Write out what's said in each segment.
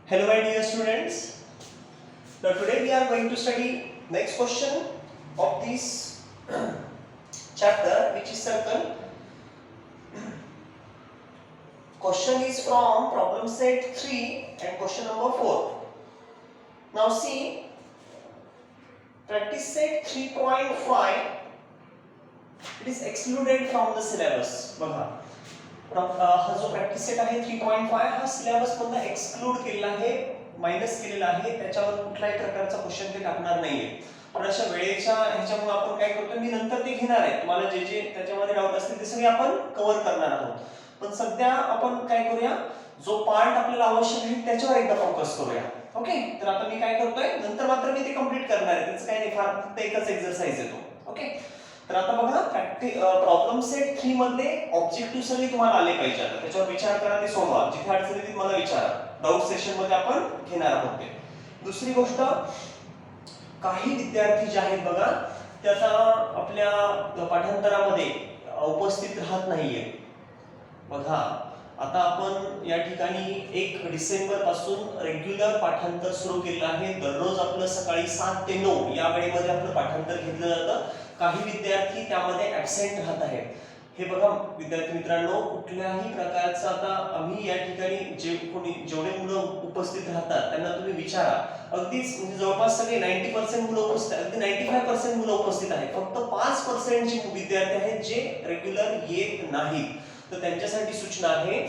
Hello my dear students. Now today we are going to study next question of this chapter, which is circle. Question is from problem set 3 and question number 4. Now see, practice set 3.5, it is excluded from the syllabus. बघा, हा जो practice set आहे 3.5 हा syllabus मधून exclude केलेला आहे, minus केलेला आहे. त्याच्यावर कुठल्याही प्रकारचा क्वेश्चन ते टाकणार नाहीये. पण अशा वेळेच्या ह्याच्यामुळे आपण काय करतो, मी नंतर ते घेणार आहे. तुम्हाला जे जे त्याच्यामध्ये डाऊट असतील ते सगळे आपण कव्हर करणार आहोत. पण सध्या आपण काय करूया, जो पार्ट आपल्याला आवश्यक आहे त्याच्यावर एकदा फोकस करूया. ओके, तर आता मी काय करतोय, नंतर मात्र मी ते कंप्लीट करणार आहे. त्याचं काय नाही, फार फक्त एकच एक्सरसाइज येतो. ओके, तर आता बघा, प्रॉब्लेम सेट 3 मध्ये ऑब्जेक्टिव्ह सगळे तुम्हाला आले पाहिजे. आता त्याच्यावर विचार करा, ते सोडवा. जिथे अडचण येते मला विचारा. डाऊट सेशन मध्ये आपण घेणार आहोत ते. दुसरी गोष्ट, काही विद्यार्थी जे आहेत बघा, ते आता आपल्या पाठांतरामध्ये उपस्थित राहत नाहीये. बघा, आता आपण या ठिकाणी 1 डिसेंबर पासून रेग्युलर पाठांतर सुरू केलं आहे. दररोज आपलं सकाळी 7 ते 9 या वेळेमध्ये आपलं पाठांतर घेतलं जातं. काही विद्यार्थी त्यामध्ये ॲब्सेंट राहत आहेत. हे बघा विद्यार्थी मित्रांनो, कुठल्याही प्रकारचं आता आम्ही या ठिकाणी जेवढे मुलं उपस्थित राहतात त्यांना तुम्ही विचारा. अगदीच म्हणजे जवळपास सगळे 90% मुलं उपस्थित आहेत, अगदी 95% मुलं उपस्थित आहेत. फक्त 5% जे विद्यार्थी आहेत जे रेग्युलर येत नाहीत. तर त्यांच्यासाठी सूचना आहे,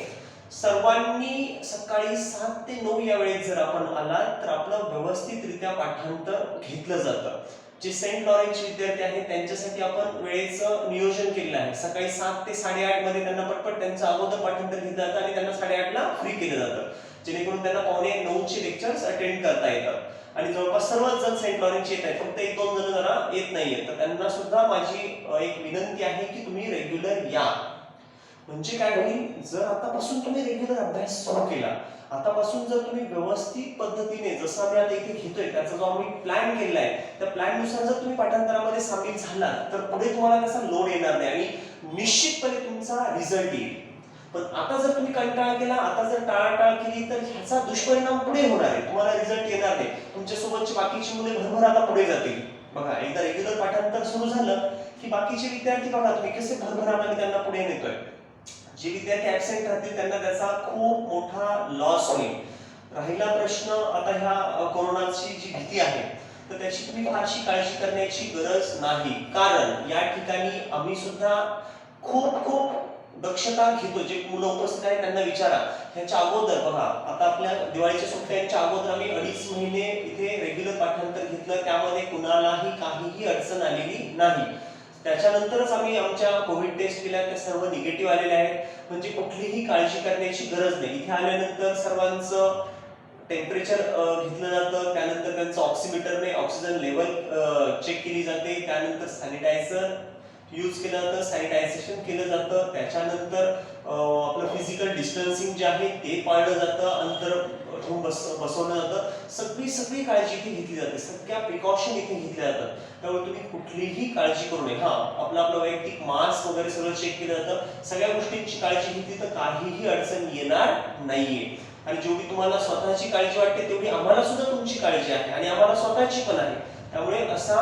सर्वांनी सकाळी 7 ते 9 या वेळेत जर आपण आलात तर आपलं व्यवस्थितरित्या पाठांतर घेतलं जातं. जे सेंट लॉरेन्स विद्यार्थी आहेत त्यांच्यासाठी आपण वेळेचं नियोजन केलेलं आहे. सकाळी 7 ते 8:30 मध्ये त्यांना पटपट त्यांचं अगोदर पाठांतर घेतलं जातं आणि त्यांना 8:30 ला फ्री केलं जातं, जेणेकरून त्यांना 8:45 चे लेक्चर्स अटेंड करता येतात. आणि जवळपास सर्वच जण सेंट लॉरेन्स येत आहेत, फक्त 1-2 जण जरा येत नाहीयेत. तर त्यांना सुद्धा माझी एक विनंती आहे की तुम्ही रेग्युलर या. म्हणजे काय होईल, जर आतापासून तुम्ही रेग्युलर अभ्यास सुरू केला, आतापासून जर तुम्ही व्यवस्थित पद्धतीने, जसं आम्ही आता इथे घेतोय त्याचा जो आम्ही प्लॅन केलेला आहे, त्या प्लॅन नुसार जर तुम्ही पाठांतरामध्ये सामील झालात तर पुढे तुम्हाला त्याचा लोड येणार नाही आणि निश्चितपणे तुमचा रिझल्ट येईल. पण आता जर तुम्ही कंटाळा केला, आता जर टाळाटाळ केली तर ह्याचा दुष्परिणाम पुढे होणार आहे. तुम्हाला रिझल्ट येणार नाही. तुमच्यासोबतची बाकीची मुले भरभर आता पुढे जातील. बघा, एकदा रेग्युलर पाठांतर सुरू झालं की बाकीचे विद्यार्थी बघा तुम्ही कसे भरभराटाने त्यांना पुढे नेतोय. जे विद्यार्थी ऍबसेंट राहतील त्यांना त्याचा खूप मोठा लॉस होईल. राहिला प्रश्न आता ह्या कोरोनाची जी भीती आहे, तर त्याची तुम्ही फारशी काळजी करण्याची गरज नाही. कारण या ठिकाणी आम्ही सुद्धा खूप दक्षता घेतो. जे मुलं उपस्थित आहेत त्यांना विचारा. ह्याच्या अगोदर बघा, आता आपल्या दिवाळीच्या सुट्ट्यांच्या अगोदर आम्ही 2.5 महिने इथे रेग्युलर पाठांतर घेतलं. त्यामध्ये कुणालाही काहीही अडचण आलेली नाही. त्याच्यानंतरच आम्ही आमच्या कोविड टेस्ट केल्या, त्या सर्व निगेटिव्ह आलेल्या आहेत. म्हणजे कुठलीही काळजी करण्याची गरज नाही. इथे आल्यानंतर सर्वांचं टेम्परेचर घेतलं जातं, त्यानंतर त्यांचं ऑक्सिमीटरने ऑक्सिजन लेवल चेक केली जाते, त्यानंतर सॅनिटायझर यूज केलं जातं, सॅनिटायझेशन केलं जातं, त्याच्यानंतर आपलं फिजिकल डिस्टन्सिंग जे आहे ते पाळलं जातं, अंतर ठेवून बसवलं जातं. सगळी काळजी इथे घेतली जाते, सगळ्या प्रिकॉशन इथे घेतल्या जातात. त्यामुळे तुम्ही कुठलीही काळजी करू नये. आपलं वैयक्तिक मास्क वगैरे सगळं चेक केलं जातं. सगळ्या गोष्टींची काळजी घेतली तर काहीही अडचण येणार नाहीये. आणि जेवढी तुम्हाला स्वतःची काळजी वाटते तेवढी आम्हाला सुद्धा तुमची काळजी आहे आणि आम्हाला स्वतःची पण आहे. त्यामुळे असा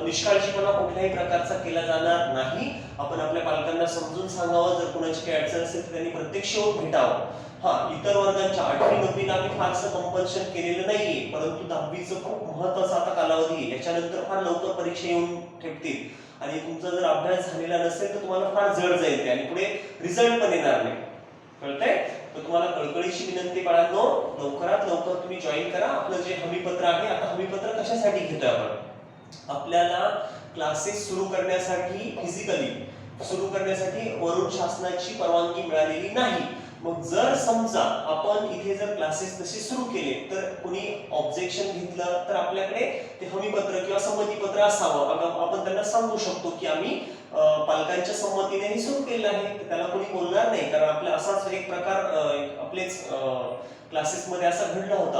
निष्काळजीपणा कुठल्याही प्रकारचा केला जाणार नाही. आपण आपल्या पालकांना समजून सांगावं. जर कुणाची काही अडचण असेल तर त्यांनी प्रत्यक्ष येऊन भेटावं. इतर वर्गांच्या 8वी 9वीला आम्ही फारसं कंपल्शन केलेलं नाहीये, परंतु 10वीचं खूप महत्वाचा आता कालावधी आहे. याच्यानंतर फार लवकर परीक्षा येऊन ठेपतील आणि तुमचा जर अभ्यास झालेला नसेल तर तुम्हाला फार जड जाईल ते आणि पुढे रिझल्ट पण येणार नाही. कळतंय? तर तुम्हाला कळकळीची विनंती बाळांनो, लवकरात लवकर तुम्ही जॉईन करा. आपलं जे हमीपत्र आहे, आता हमीपत्र कशासाठी घेतोय आपण? आपल्याला क्लासेस सुरू करण्यासाठी, फिजिकली सुरू करण्यासाठी वरून शासनाची परवानगी मिळालेली नाही. मग जर समजा आपण इथे जर क्लासेस तसे सुरू केले तर कुणी ऑब्जेक्शन घेतलं तर आपल्याकडे ते हमीपत्र किंवा संमतीपत्र असावं. आपण त्यांना सांगू शकतो की आम्ही पालकांच्या संमतीने हे सुरू केलं आहे. त्याला कोणी बोलणार नाही, कारण आपला असाच एक प्रकार आपलेच क्लासेस मध्ये असा घडला होता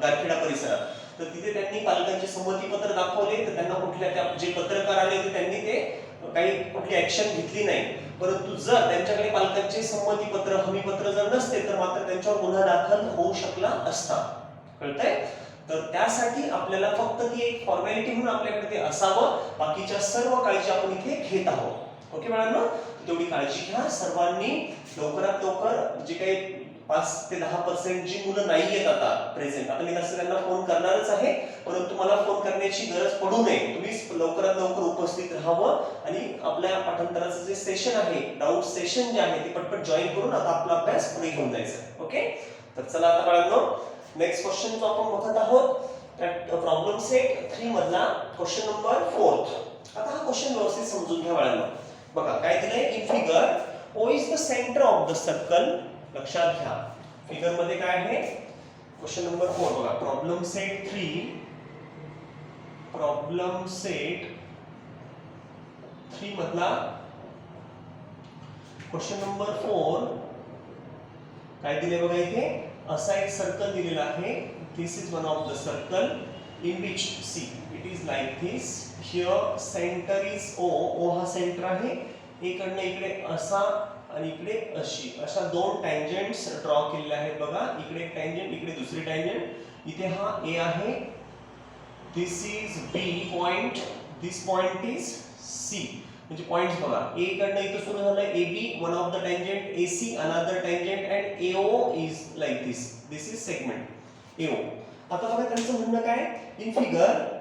गारखेडा परिसरात. तर तिथे त्यांनी पालकांचे संमतीपत्र दाखवले, तर त्यांना कुठल्या जे पत्रकार आले होते त्यांनी ते काही कुठली ऍक्शन घेतली नाही. परंतु जर त्यांच्याकडे पालकांचे संमतीपत्र हमीपत्र जर नसते तर मात्र त्यांच्यावर गुन्हा दाखल होऊ शकला असता. कळतंय? तर त्यासाठी आपल्याला फक्त ती एक फॉर्मॅलिटी म्हणून आपल्याकडे ते असावं, बाकीच्या सर्व काळजी आपण इथे घेत आहोत. ओके मॅडम, तेवढी काळजी घ्या सर्वांनी. लवकरात लवकर जे काही 5 ते 10% जी मुलं नाही आहेत आता प्रेझेंट, आता मी तसं त्यांना फोन करणारच आहे, परंतु मला फोन करण्याची गरज पडू नये. तुम्ही लवकरात लवकर उपस्थित राहावं आणि आपल्या पाठांतराचं जे सेशन आहे, डाऊट सेशन जे आहे ते पटपट जॉईन करून आता आपला अभ्यास पुढे घेऊन जायचा. ओके, तर चला आता बाळांनो नेक्स्ट क्वेश्चन जो आपण बघत आहोत, प्रॉब्लेम सेट 3 मधला क्वेश्चन नंबर 4. आता हा क्वेश्चन व्यवस्थित समजून घ्या बाळांनो. बघा काय दिलंय, in figure O is the centre of the circle. लक्षात घ्या फिगर मध्ये काय आहे, क्वेश्चन नंबर 4 बघा, प्रॉब्लेम सेट 3 मधला क्वेश्चन नंबर 4 काय दिले बघा, इथे असा एक सर्कल दिलेला आहे. This is one of the circle in which see it is like this. Here centre is O हा सेंटर आहे. इकडनं इकडे असा आणि इकडे अशी, अशा 2 टँजंट्स ड्रॉ केलेले आहेत बघा. इकडे एक टँजंट, इकडे दुसरी टँजंट. इथे हा A आहे, this is B point, this point is C. म्हणजे पॉइंट्स बघा, A कडनं इथं सुरू झालंय AB, one of the tangent AC, another tangent and AO is like this. This is segment AO. आता बघा त्यांचं म्हणणं काय, in figure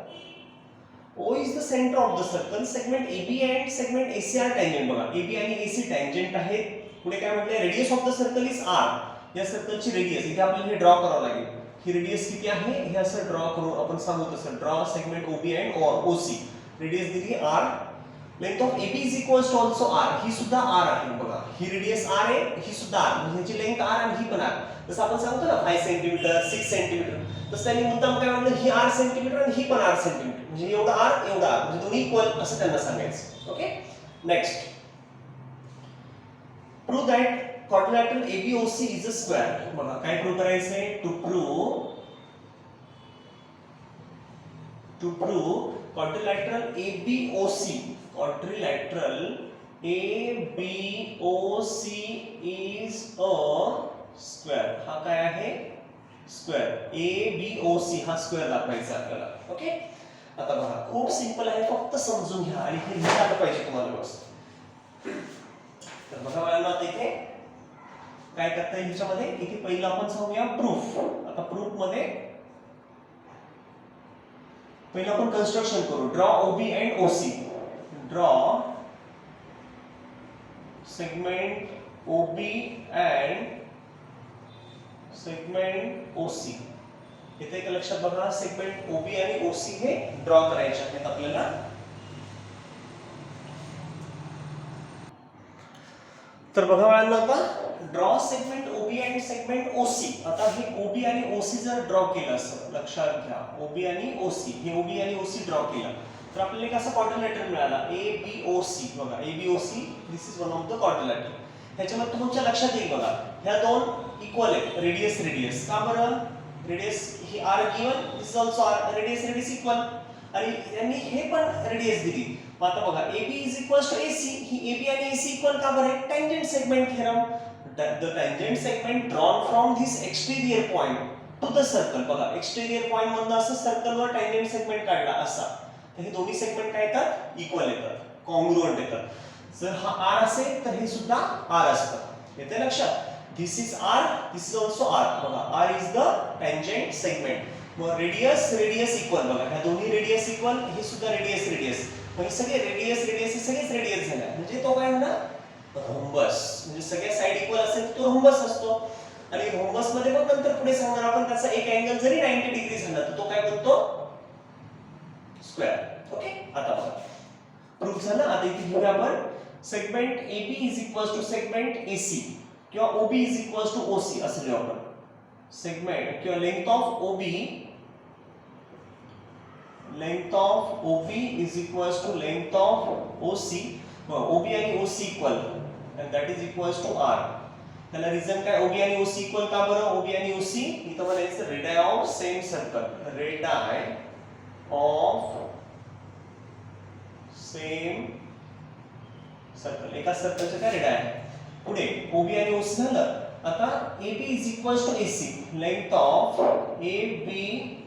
O is the center of the circle. Segment AB and segment AC are tangent. बघा AB आणि AC tangent आहेत. पुढे काय म्हटलंय, radius of the circle is R. या सर्कलची रेडियस इथे आपल्याला हे ड्रॉ करावं लागेल. ही रेडियस किती आहे हे असं ड्रॉ करून आपण सांगू तसं, draw segment OB and OC. Radius दिली R. Length of AB is equals to also R. ही सुद्धा R आहे बघा. ही रेडियस R आहे, ही सुद्धा R. म्हणजे ह्याची लेंथ R आणि ही पण R. जसं आपण सांगतो ना 5 सेंटीमीटर 6 सेंटीमीटर, तसं त्यांनी मुद्दाम काय म्हणलं, ही R सेंटीमीटर आणि ही पण R सेंटीमीटर, म्हणजे एवढा R एवढा R, म्हणजे दोन्ही इक्वल असं त्यांना सांगायचं. Okay, next, prove that quadrilateral ABOC is a square. बघा काय प्रूव्ह करायचंय, to prove quadrilateral ABOC, quadrilateral ABOC is a square. हा काय आहे, स्क्वेअर. ABOC हा स्क्वेअर दाखवायचा आपल्याला. ओके, आता बघा खूप सिंपल आहे, फक्त समजून घ्या आणि हे लिहिता आलं पाहिजे तुम्हाला व्यवस्थित. तर बघा मला आता इथे काय करता येईल ह्याच्यामध्ये, इथे पहिलं आपण सांगूया प्रूफ. आता प्रूफ मध्ये पहिलं आपण कन्स्ट्रक्शन करू. Draw OB and OC. Draw segment OB and segment OC. इथे एक लक्षात बघा, सेगमेंट OB आणि OC हे ड्रॉ करायचे आहेत आपल्याला. तर बघा बाळांनो, आता ड्रॉ सेगमेंट OB आणि सेगमेंट OC. आता हे OB आणि OC जर ड्रॉ केलं असं, लक्षात घ्या OB आणि OC, हे OB आणि OC ड्रॉ केलं तर आपल्याला एक असा क्वाड्रिलॅटरल मिळाला ABOC. बघा ABOC, this is one of the quadrilateral. ह्याच्यामध्ये तुमच्या लक्षात येईल बघा, ह्या दोन इक्वल आहेत, रेडियस रेडियस. का बरं, रेडियस ही R given, this is also R, radius equal, आणि यांनी हे पण रेडियस दिली. आता बघा AB is equals to AC. ही AB आणि AC इक्वल का बरं, tangent segment theorem. The tangent segment drawn from this exterior point to the circle. बघा एक्सटेरियर पॉइंट मधनं असं सर्कलवर टँजंट सेगमेंट काढला असा, तर हे दोन्ही सेगमेंट काय येतात, इक्वल येतात, कॉन्ग्रुएंट येतात. जर हा R असेल तर हे सुद्धा R असतं. येते लक्षात, this is R, this is also R. बघा R is the tangent segment. मग रेडियस इक्वल, बघा ह्या दोन्ही रेडियस इक्वल, हे सुद्धा रेडियस. मग हे सगळे रेडियस हे सगळेच रेडियस झाले, म्हणजे तो काय होणार, रोम्बस. म्हणजे सगळ्या साइड इक्वल असेल तो रोम्बस असतो. आणि रोम्बस मध्ये मग नंतर पुढे सांगणार आपण, त्याचा एक अँगल जरी 90 डिग्री झाला तर तो काय बनतो, स्क्वेअर. ओके, आता बघा प्रूफ झालं. आता इथे घेऊया आपण segment AB is equals to segment AC किंवा OB is equals to OC असं लिहू आपण. सेगमेंट किंवा length of OB is equals to length of OC. OB आणि OC equal, and that is equals to R. त्याला reason काय, OB आणि OC equal का बरं, OB आणि OC इथं म्हणायचं radii of same circle. Radii of same circle, एका सर्कलचे काय रेडियस आहे. पुढे ओबी आणि ओसी झालं. आता AB is equals to AC, length of AB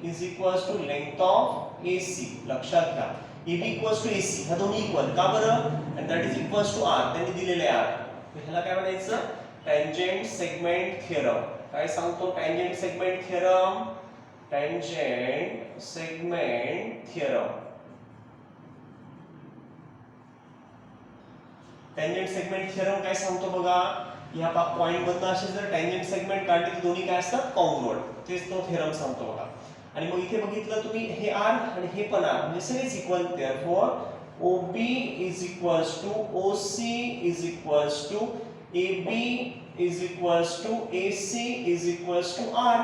is equals to length of AC. लक्षात घ्या AB इक्वल्स टू AC, ह्या दोन्ही इक्वल का बरं, आणि that is equals to R, त्यांनी दिलेले आहे R. ह्याला काय म्हणायचं, टँजेंट सेगमेंट थिअरम. काय सांगतो tangent segment theorem, tangent segment theorem. Tangent segment theorem काय सांगतो बघा, या पॉइंट मधनं असे जर टँजेंट सेगमेंट काढले तर दोन्ही काय असतात, कॉन्ग्रुएंट. तेच तो थिअरम सांगतो बघा. आणि मग इथे बघितलं तुम्ही हे R आणि हे पण R म्हणजे सगळेच equal. Therefore OB is equals to OC is equals to AB is equals to AC is equals to R.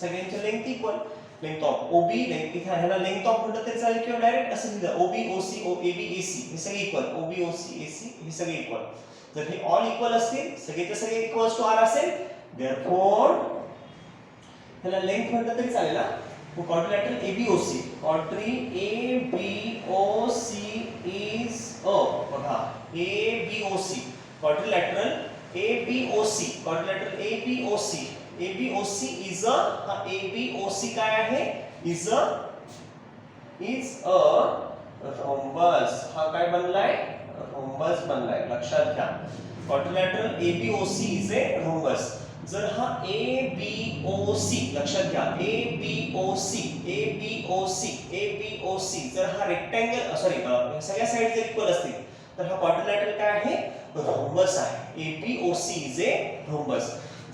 सगळ्यांची length equal. Length of OB, length इथे ह्याला लेंथ ऑफ म्हटलं तरी चालेल किंवा डायरेक्ट असं लिहिलं OB OC AB AC हे सगळे इक्वल. OB OC AC हे सगळे इक्वल. जर हे ऑल इक्वल असतील, सगळेचे सगळे इक्वल्स टू R असेल, देअरफॉर ह्याला लेंथ म्हटलं तरी चालेल. Quadrilateral ABOC, quadri ABOC is बघा ABOC, quadrilateral ABOC, quadrilateral ABOC, ABOC is ABOC काय आहे, इज अ रोम्बस. हा काय बनलाय, रोम्बस बनलाय. लक्षात घ्या quadrilateral ABOC is a rhombus. जर हा ABOC, लक्षात घ्या ABOC जर हा रेक्टँगल सॉरी सगळ्या साइड जर इक्वल असतील तर हा क्वाड्रिलॅटरल काय आहे, रोम्बस आहे. ABOC is a rhombus.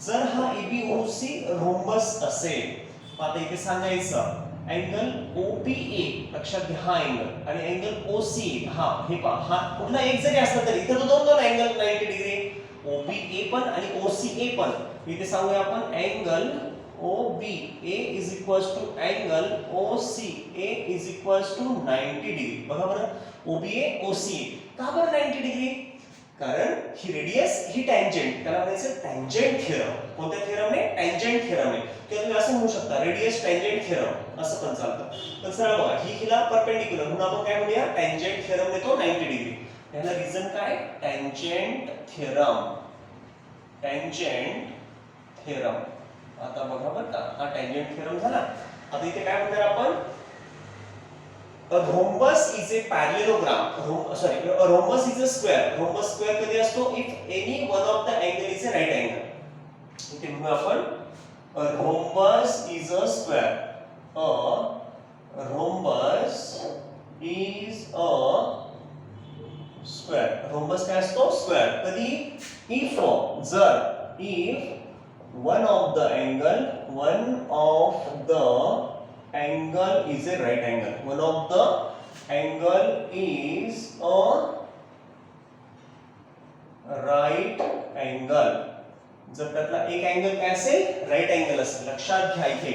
जर हा ABOC रोम्बस असेल, आता इथे सांगायचं अँगल OPA, लक्षात घ्या हा अँगल, आणि अँगल OCA, हा हे पहा, हा कुठला एक जरी असला तरी इथे दोन दोन अँगल 90 डिग्री, OBA पण आणि OCA पण. इथे सांगूया आपण angle OBA is equals to angle OCA is equals to 90 degree. बघा बरं, OBA OCA का बरं 90 डिग्री, कारण ही रेडियस ही टँजेंट, त्याला म्हणायचं टँजेंट थिअरम. कोणत्या थिअरमने, टँजेंट थिअरमने. किंवा तुम्ही असं म्हणू शकता रेडियस टँजेंट थिअरम, असं पण चालतं. तर सरळ बघा ही हिला परपेंडिक्युलर म्हणून आपण काय म्हणूया, टँजेंट थिअरम देतो 90 डिग्री. याला रिझन काय, टँजेंट थिअरम, टँजेंट थिअरम. आता बघा बरं का, हा टँजेंट थिअरम झाला. आता इथे काय म्हणणार आपण, a rhombus is a parallelogram. A rhombus is a square. Rhombus square कधी असतो, if any one of the angle is a right angle. इथे म्हणू आपण a rhombus is a square. A rhombus is a square. Rhombus काय असतो, square. कधी, if one of the angle is a right angle. One of the angle is a right angle. जर त्यातला एक angle काय असेल, राईट अँगल असेल. लक्षात घ्या इथे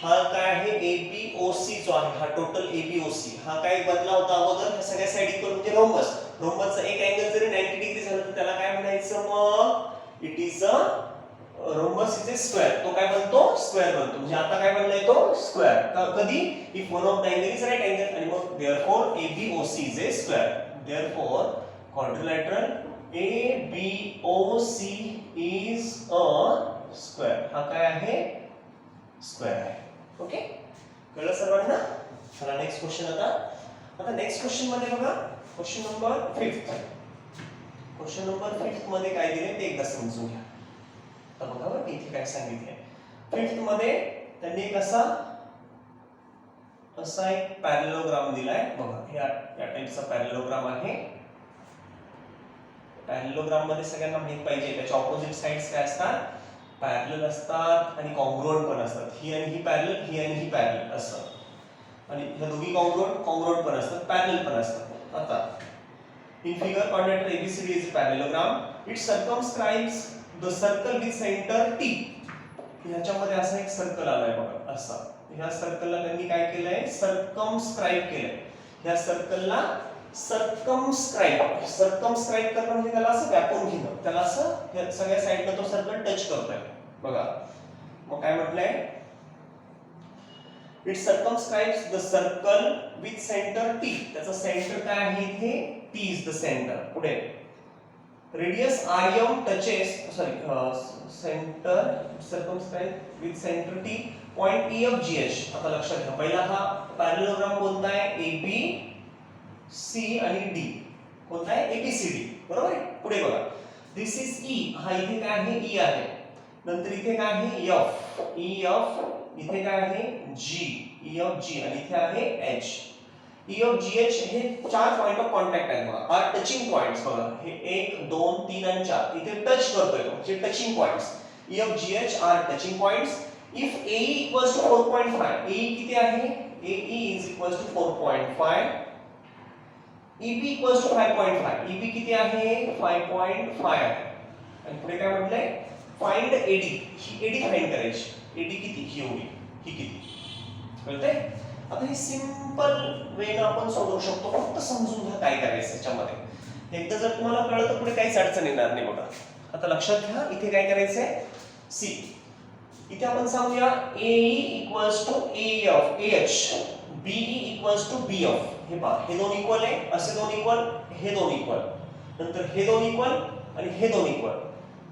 हा काय आहे, ABOC जो आहे, हा टोटल ABOC हा काय बनला होता अगोदर, ह्या सगळ्या साइड इक्वल म्हणजे रोम्बस. रोम्बसचा एक अँगल जरी 90 डिग्री झाला तर त्याला काय म्हणायचं, मग it is a rhombus is a square. तो काय बनतो, स्क्वेअर बनतो. म्हणजे आता काय बनलाय तो, स्क्वेअर. कधी, if one of the angle is right angle, आणि मग therefore ABOC is a square. Therefore quadrilateral ABOC is a square. हा काय आहे, स्क्वेअर आहे. ओके, कळलं सर्वांना. चला नेक्स्ट क्वेश्चन. आता नेक्स्ट क्वेश्चन मध्ये बघा, क्वेश्चन नंबर 5. क्वेश्चन नंबर 5 मध्ये काय दिले ते एकदा समजून घ्या. आता बघा बरं इथे काय सांगितलंय. 5th मध्ये त्यांनी एक असा एक पॅरेललोग्राम दिलाय. बघा या टाइपचा पॅरेललोग्राम आहे. पॅरेललोग्राम मध्ये सगळ्यांना माहित पाहिजे त्याच्या ऑपोजिट साइड्स काय असतात, पॅरलल असतात आणि कॉन्ग्रुएंट पण असतात. ही आणि ही पॅरलल, ही आणि ही पॅरलल असतात. आणि ह्या दोघी कॉन्ग्रुएंट पण असतात, पॅरलल पण असतात. आता in figure quadrant ABCD is a parallelogram. It circumscribes the circle with center T. ह्याच्यामध्ये असा एक सर्कल आलाय बघा असा. ह्या सर्कलला त्यांनी काय केलंय, सर्कमस्क्राइब केलंय. ह्या सर्कलला सर्कमस्क्राइब करणं म्हणजे त्याला असं व्यापून घेणं, त्याला असं सगळ्या साइडला तो सर्कल टच करतोय बघा. मग काय म्हटलंय, it circumscribes the circle with centre T. त्याचा सेंटर काय आहे इथे, T is the center. पुढे radius rm touches center circumscribe with center T point E of GH. आता लक्षात घ्या पहिला हा पॅरलेलोग्राम कोणता आहे AB C आणि D कोणता आहे ABCD बरोबर आहे. पुढे बघा दिस इज E हा इथे काय आहे E आहे. नंतर इथे काय आहे F E F इथे काय आहे G E of G आणि इथे आहे H E of GH हे चार पॉइंट ऑफ कॉन्टॅक्ट आहेत बघा. आर टचिंग पॉइंट्स बघा हे 1 2 3 आणि 4 इथे टच करतोय तो जे touching points E of GH are touching points. If AE equals to 4.5 AE किती आहे AE is equals to 4.5 EB equals to 5.5 EB किती आहे 5.5 आणि पुढे काय म्हटलंय फाइंड AD ही AD फाइंड करायची AD किती ही एवढी ही किती कळतंय. आता हे सिंपल वेने आपण सोडवू शकतो फक्त समजून घ्या काय करायचं याच्यामध्ये. एकदा जर तुम्हाला कळलं तर पुढे काहीच अडचण येणार नाही बघा. आता लक्षात घ्या इथे काय करायचंय सी इथे आपण सांगूया AE equals to AF AH BE equals to BF हे पहा हे दोन इक्वल आहे असे दोन इक्वल हे दोन इक्वल नंतर हे दोन इक्वल आणि हे दोन इक्वल.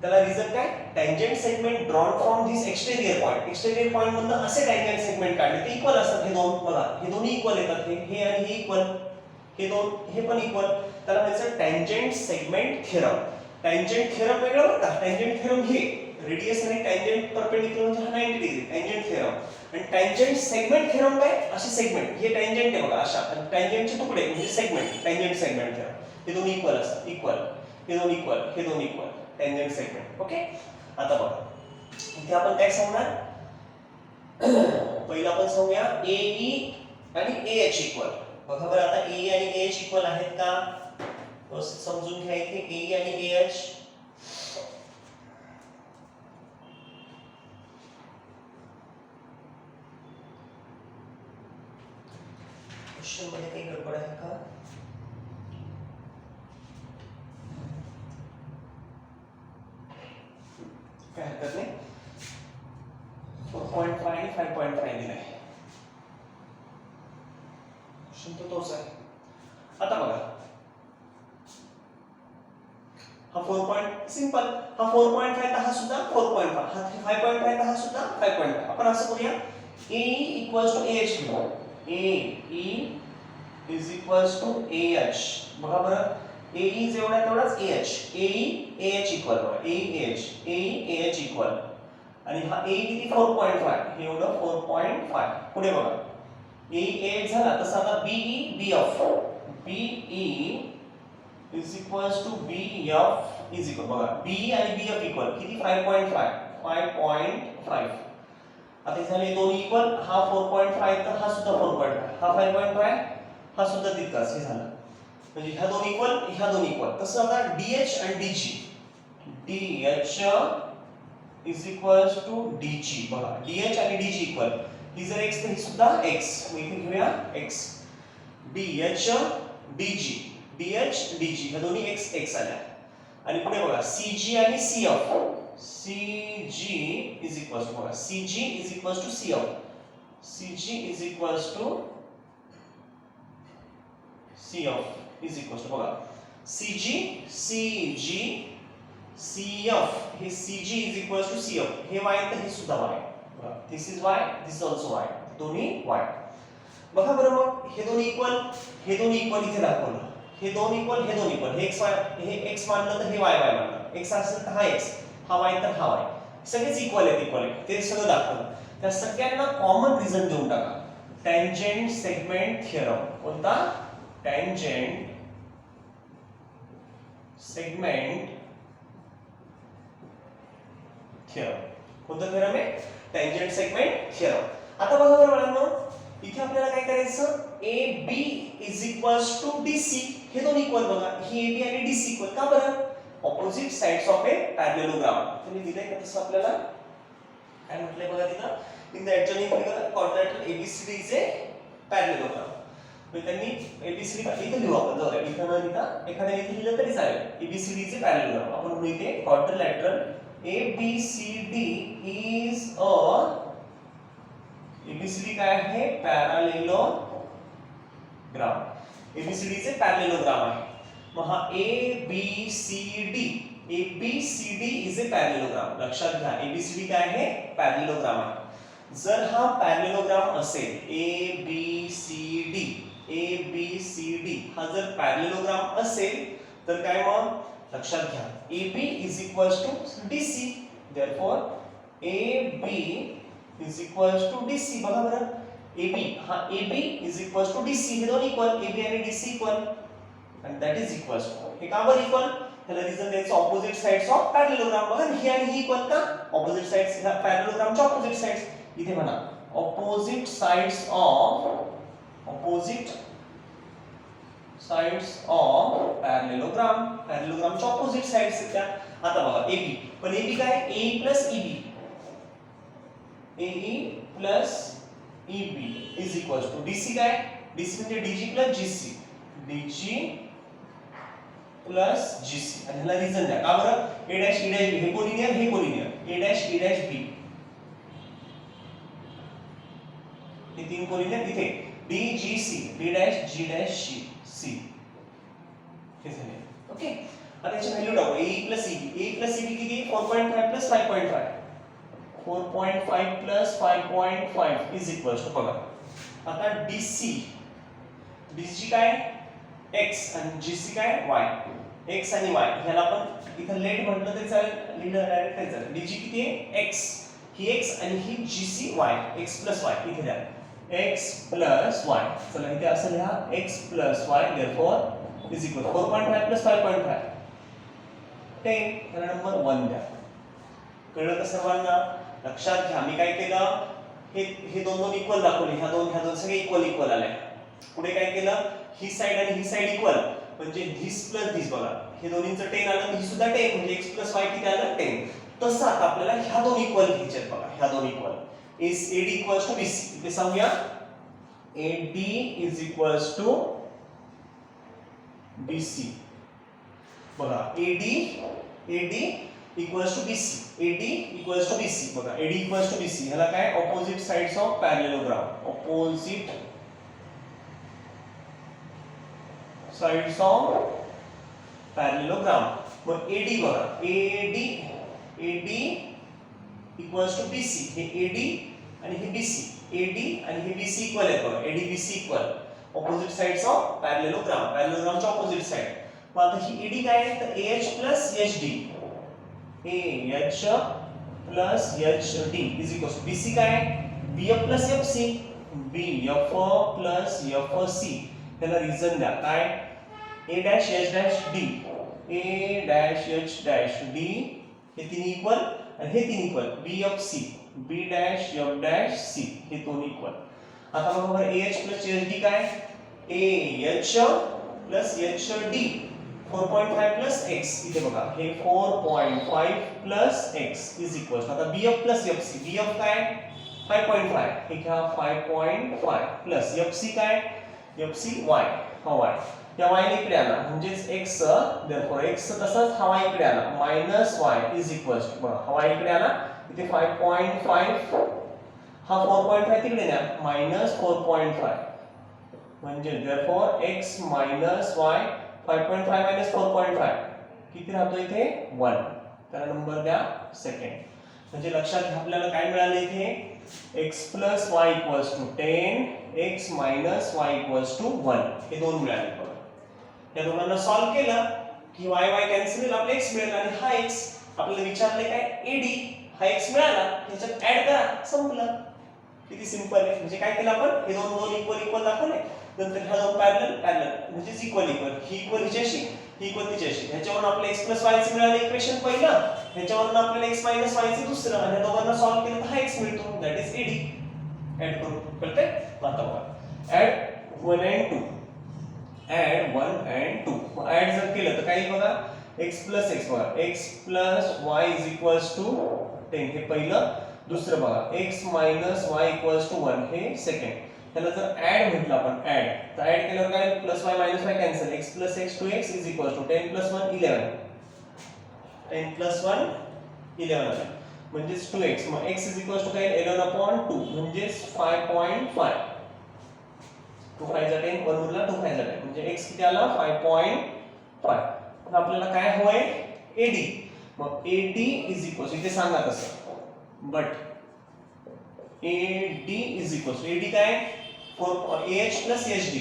त्याला रिझन काय tangent segment drawn from this exterior point मधनं असे टँजेंट सेगमेंट काढले ते इक्वल असतात. हे दोन बघा हे दोन्ही इक्वल येतात हे आणि हे इक्वल हे दोन हे पण इक्वल. त्याला म्हणायचं tangent segment theorem. Tangent theorem वेगळं बरं का. टँजेंट थिअरम हे रेडियस आणि टँजेंट परपेंडिक्युलर म्हणजे हा 90 डिग्री टँजेंट थिअरम आणि टँजेंट सेगमेंट थिअरम काय असे सेगमेंट हे टँजेंट आहे बघा अशा आणि टँजेंटचे तुकडे म्हणजे सेगमेंट टँजेंट सेगमेंट थिअरम. हे दोन्ही इक्वल असतात इक्वल हे दोन इक्वल हे दोन इक्वल टँजेंट सेगमेंट. ओके आता बघा इथे आपण काय सांगणार पहिला आपण सांगूया AE आणि AH इक्वल. बघा बरं आता AE आणि AH इक्वल आहेत का समजून घ्या. इथे AE आणि AH क्वेश्चन मध्ये काही गडबड आहे का काय हरकत नाही. 4.5 आणि 5.5 दिलाय क्वेश्चन तो तोच आहे. आता बघा हा 4. सिंपल हा 4.5 तर हा सुद्धा 4.5 हा 5.5 तर हा सुद्धा 5.5. आपण असं करूया AE equals to AH घेऊ. AE is equals to AH बघा बरं AE जेवढा तेवढाच AH AE AH इक्वल बघा AE AH इक्वल आणि हा AE किती 4.5 हे एवढं 4.5. पुढे बघा AE AH झाला तसा आता BE BF BE is equals to BF is equal बघा BE आणि BF इक्वल किती 5.5 आता झाले दोन इक्वल हा 4.5 तर हा सुद्धा 4.5 हा 5.5 हा सुद्धा तितकाच हे झालं म्हणजे ह्या दोन इक्वल. तसं आता DH आणि DG DH is equals to DG बघा DH आणि DG इक्वल ही जर x तर ही सुद्धा x मग इथे घेऊया x DH DG DH DG ह्या दोन्ही x x आल्या आणि पुढे बघा CG आणि CF CG is equals to बघा CG is equals to CF CG is equals to CF is equals to बघा CG CF हे CG is equals to CF हे y तर हे सुद्धा y बघा this is y this is also y दोन्ही y. बघा बरं मग हे दोन इक्वल इथे दाखवलं हे दोन इक्वल हे x मानलं तर हे y मानलं x असेल तर हा x हा y तर हा y सगळेच इक्वल आहेत ते सगळं दाखवलं. त्या सगळ्यांना कॉमन रिझन देऊन टाका टँजेंट सेगमेंट थिअरम. कोणता टँजेंट सेगमेंट थिअरम. कोणता थिअरम आहे टँजेंट सेगमेंट थिअरम. आता बघा बरं मुलांनो इथे आपल्याला काय करायचं AB is equals to DC हे दोन इक्वल बघा ही AB आणि DC इक्वल का बरं opposite sides of A parallelogram. तुम्ही दिलंय का तसं आपल्याला काय म्हटलंय बघा तिथं in the adjoining figure quadrilateral ABCD is a parallelogram. मग त्यांनी ABCD इथे लिहू आपण जाऊ द्या इथं न लिहिता एखाद्या इथे लिहिलं तरी चालेल ABCD इज ए पॅरलेलोग्राम. आपण म्हणू इथे quadrilateral ABCD is a ABCD काय आहे पॅरलेलोग्राम. ABCD चे पॅरलेलोग्राम आहे. मग हा ABCD ABCD इज ए पॅरेललोग्राम. लक्षात घ्या ABCD काय आहे? पॅरेललोग्राम आहे. जर हा पॅरेललोग्राम असेल ABCD हा जर पॅरेललोग्राम असेल तर काय मग लक्षात घ्या AB is equals to DC. therefore AB is equals to DC. बघा बरं AB हा AB is equals to DC हे दोन इक्वल AB आणि DC equal and that is equals to हे का बरं इक्वल? त्याला रिझन द्यायचं ऑपोजिट साइड्स ऑफ पॅरेललोग्राम. बघा ही आणि ही इक्वल का? ऑपोजिट साइड्स ह्या पॅरेललोग्रामच्या ऑपोजिट साइड्स. इथे म्हणा ऑपोजिट साइड्स ऑफ पॅरेललोग्राम. पॅरेललोग्रामच्या ऑपोजिट साइड्स आहेत त्या. आता बघा AB पण AB काय? AE plus EB is equals to DC काय? DC म्हणजे DG प्लस GC आणि ह्याला रिझन द्या. का बरं? A dash E dash B हे collinear A dash E dash B हे तीन कोलिनियर इथे DGC D dash G dash C हे झाले. ओके आता याची व्हॅल्यू टाकू AE प्लस EB किती? 4.5 plus 5.5 4.5 plus 5.5 is equals to बघा आता DC काय x आणि GC काय y. x आणि y ह्याला आपण इथं लेट म्हटलं तरी चालेल लिहिलं डायरेक्ट तरी चालेल. DG किती आहे? x ही x आणि ही GC y x plus y इथे द्या x प्लस y. चला इथे असं लिहा x plus y therefore is equal 4.5 plus 5.5 10. त्याला नंबर 1 द्या. कळलं का सर्वांना? लक्षात घ्या मी काय केलं हे दोन इक्वल दाखवले. ह्या दोन सगळे इक्वल आले. पुढे काय केलं ही साइड आणि ही साइड इक्वल म्हणजे धिस प्लस धिस. बघा हे दोन्हींचं 10 आलं ही सुद्धा 10 म्हणजे x प्लस y किती आलं 10. तसं आता आपल्याला ह्या दोन इक्वल घ्यायच्यात. बघा ह्या दोन equal is AD equals to BC. इथे सांगूया AD is equals to BC. बघा AD इक्वल्स टू BC बघा AD इक्वल्स टू BC ह्याला काय? Opposite sides of parallelogram. मग AD बघा AD इक्वल्स टू BC हे AD आणि हे BC आणि हे BC इक्वल आहे. बघा AD BC equal opposite sides of पॅरेललोग्रामच्या ऑपोजिट साइड. मग आता ही AD काय आहे? तर AH plus HD is equals to BC काय? BF प्लस FC ह्याला रिझन द्या काय? A dash H dash D हे तीन इक्वल आणि हे तीन equal BFC B dash F dash C हे दोन इक्वल. आता बघा AH प्लस HD काय? AH plus HD 4.5 plus x. इथे बघा हे 4.5 प्लस x इज इक्वल्स आता BF प्लस FC BF काय? 5.5 हे घ्या 5.5 प्लस FC काय? FC y हा y या y ने इकडे आला म्हणजेच x therefore x तसाच हा y इकडे आला minus y is equals to बघा हा y इकडे आला इथे 5.5 हा 4.5 तिकडे न्या मायनस 4.5 म्हणजे therefore x minus y 5.5 minus 4.5 किती राहतो इथे 1. त्याला नंबर द्या सेकंड. म्हणजे लक्षात घ्या आपल्याला काय मिळाले इथे x plus y equals to 10 x minus y equals to 1 हे दोन मिळाले. बघा या दोघांना सॉल्व केलं की y कॅन्सल होईल आपल्याला x मिळेल आणि हा x आपल्याला विचारले काय AD हा x मिळाला त्याच्यात ऍड करा संपलं. किती सिंपल आहे. म्हणजे काय केलं आपण हे दोन इक्वल दाखवले नंतर ह्या दोन पॅरलल म्हणजे इक्वल ही इक्वल हिच्याशी ही इक्वल तिच्याशी. ह्याच्यावरून आपल्याला x प्लस y चे मिळाले इक्वेशन पहिलं ह्याच्यावरून आपल्याला x मायनस y चे दुसरं आणि दोघांना सॉल्व केलं तर हा x मिळतो दॅट इज AD. ऍड करू कळतंय? आता बघा ऍड 1 and 2 ऍड जर केलं तर काही बघा x प्लस x बघा x plus y is equals to 10 हे पहिलं. दुसरं बघा x minus y equals to 1 हे सेकंड. त्याला जर ऍड म्हटलं आपण ऍड तर ऍड केल्यावर काय plus y minus y cancel x plus x 2x is equals to 10 plus 1 11 10 plus 1 11 म्हणजे 2x मग x इज इक्वल्स टू काय 11/2 म्हणजे 5.5 2 5 10 1 उरला 2 5 10 म्हणजे x किती आला 5.5 5. आपल्याला काय हवंय AD. मग AD इज इक्वल इथे सांगा तसं but AD is equal AD काय 4 AH plus HD.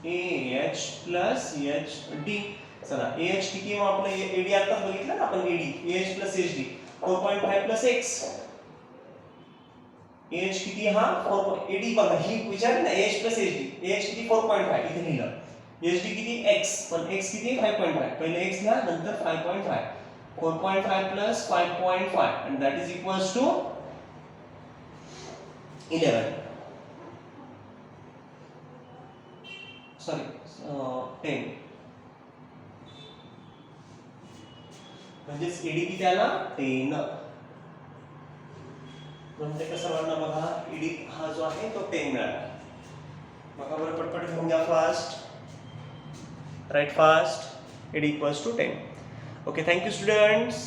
AH plus HD. चला AH किती मग आपलं AD आता बघितलं ना आपण AD AH plus HD 4.5 plus X. AH किती हा 4 AD बघा ही विचारली ना AH प्लस HD. AH किती 4.5 इथे लिहिलं. HD किती X पण X किती 5.5. पहिले X लिहा नंतर 5.5. 4.5 plus 5.5 and that is equals to 11. Sorry, 10. म्हणजेच AD किती आला 10. म्हणजे कसं सर्वांना बघा AD हा जो आहे तो 10 मिळाला. बघा बरं पटपट घेऊन घ्या fast. Write fast. AD equals to 10. Okay, thank you students.